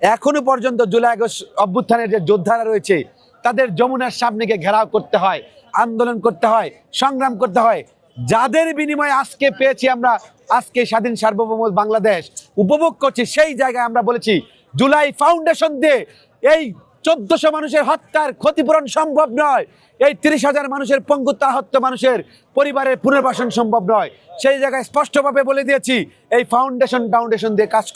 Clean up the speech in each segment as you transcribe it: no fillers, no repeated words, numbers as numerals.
এখনো পর্যন্ত July August অভ্যুত্থানের যে যোদ্ধারা রয়েছে তাদের যমুনার সামনে গিয়ে ঘেরাও করতে হয়, আন্দোলন করতে হয়, সংগ্রাম করতে হয়। যাদের বিনিময়ে আজকে পেয়েছি আমরা, আজকে স্বাধীন সার্বভৌম বাংলাদেশ উপভোগ করছি, সেই জায়গায় আমরা বলেছি জুলাই ফাউন্ডেশন দিয়ে এই 1400 মানুষের হত্যার ক্ষতিপূরণ সম্ভব নয়, এই 30,000 মানুষের পঙ্গুত্ব আহত মানুষের পরিবারের পুনর্বাসন সম্ভব নয়। সেই জায়গায় স্পষ্টভাবে বলে দিয়েছি এই ফাউন্ডেশন দিয়ে কাজ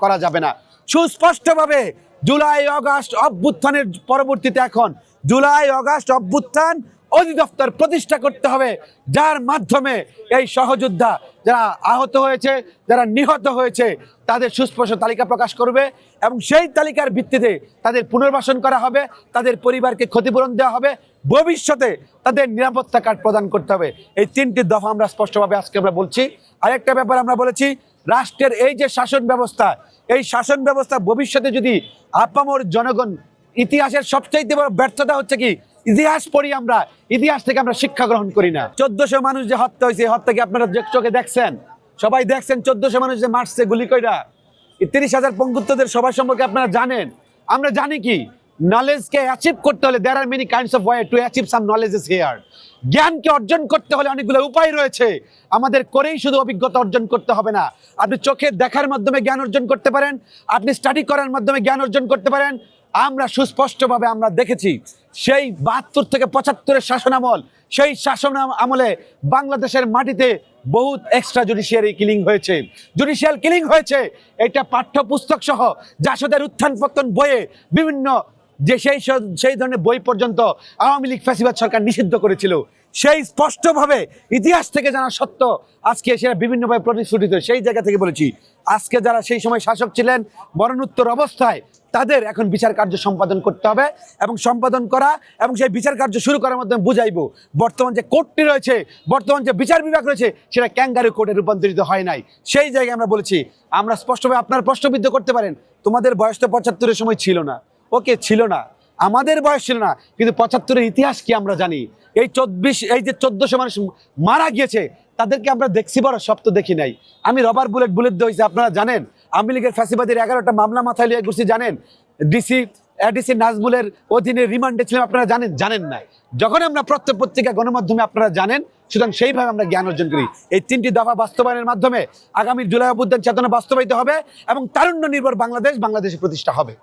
করা যাবে না। সুস্পষ্টভাবে জুলাই আগস্ট অভ্যুত্থানের পরবর্তীতে এখন জুলাই আগস্ট অভ্যুত্থান অধিদপ্তর প্রতিষ্ঠা করতে হবে, যার মাধ্যমে এই সহযোদ্ধা যারা আহত হয়েছে, যারা নিহত হয়েছে তাদের সুস্পষ্ট তালিকা প্রকাশ করবে এবং সেই তালিকার ভিত্তিতে তাদের পুনর্বাসন করা হবে, তাদের পরিবারকে ক্ষতিপূরণ দেওয়া হবে, ভবিষ্যতে তাদের নিরাপত্তা কার্ড প্রদান করতে হবে। এই 3টি দফা আমরা স্পষ্টভাবে আজকে আমরা বলছি। আরেকটা ব্যাপার আমরা বলেছি, রাষ্ট্রের এই যে শাসন ব্যবস্থা, এই শাসন ব্যবস্থা ভবিষ্যতে যদি আপামর জনগণ, ইতিহাসের সবচেয়ে বড় ব্যর্থতা হচ্ছে কি, ইতিহাস পড়ি আমরা, ইতিহাস থেকে আমরা শিক্ষা গ্রহণ করি না। 1400 মানুষ যে হত্যা হয়েছে, হত্যা কি আপনারা চোখে দেখছেন? সবাই দেখছেন 1400 মানুষ যে মারছে গুলি কইরা, 30,000 পঙ্গুত্বদের সবার সম্পর্কে আপনারা জানেন। আমরা জানি কি, নলেজকে অ্যাচিভ করতে হলে there are many kinds of way to achieve some knowledge is here. জ্ঞানকে অর্জন করতে হলে অনেকগুলো উপায় রয়েছে, আমাদের করেই শুধু অভিজ্ঞতা অর্জন করতে হবে না। আপনি চোখে দেখার মাধ্যমে জ্ঞান অর্জন করতে পারেন, আপনি স্টাডি করার মাধ্যমে জ্ঞান অর্জন করতে পারেন। আমরা সুস্পষ্টভাবে আমরা দেখেছি সেই 72 থেকে 75-এর শাসন আমল, সেই শাসন আমলে বাংলাদেশের মাটিতে বহুত এক্সট্রা জুডিশিয়ারি কিলিং হয়েছে, জুডিশিয়াল কিলিং হয়েছে। এটা পাঠ্যপুস্তক সহ জাসদের উত্থান পতন বইয়ে বিভিন্ন যে সেই ধরনের বই পর্যন্ত আওয়ামী লীগ ফ্যাসিবাদ সরকার নিষিদ্ধ করেছিল। সেই স্পষ্টভাবে ইতিহাস থেকে জানা সত্য আজকে সেটা বিভিন্নভাবে প্রতিশ্রুতিত। সেই জায়গা থেকে বলেছি আজকে যারা সেই সময় শাসক ছিলেন মরণোত্তর অবস্থায়, তাদের এখন বিচার কার্য সম্পাদন করতে হবে এবং সম্পাদন করা এবং সেই বিচার কার্য শুরু করার মাধ্যমে বুঝাইবো বর্তমান যে কোর্টটি রয়েছে, বর্তমান যে বিচার বিভাগ রয়েছে সেটা ক্যাঙ্গারু কোর্টে রূপান্তরিত হয় নাই। সেই জায়গায় আমরা বলেছি, আমরা স্পষ্টভাবে আপনার প্রশ্নবিদ্ধ করতে পারেন তোমাদের বয়স তো 75-এর সময় ছিল না। ওকে, ছিল না, আমাদের বয়স ছিল না, কিন্তু 75-এর ইতিহাস কি আমরা জানি। এই যে 1400 মানুষ মারা গিয়েছে তাদেরকে আমরা দেখছি, বড় সব তো দেখি নাই। আমি রবার বুলেট হয়েছে আপনারা জানেন, আওয়ামী লীগের ফ্যাসিবাদের 11টা মামলা মাথায় লিয়ে ঘুরছি জানেন, এডিসি নাজমুলের অধীনে রিমান্ডে ছিলাম আপনারা জানেন না। যখন আমরা পত্রিকা গণমাধ্যমে আপনারা জানেন, সুতরাং সেইভাবে আমরা জ্ঞান অর্জন করি। এই 3টি দফা বাস্তবায়নের মাধ্যমে আগামী জুলাই অভ্যুত্থান চেতনা বাস্তবায়িত হবে এবং তারুণ্য নির্ভর বাংলাদেশ প্রতিষ্ঠা হবে।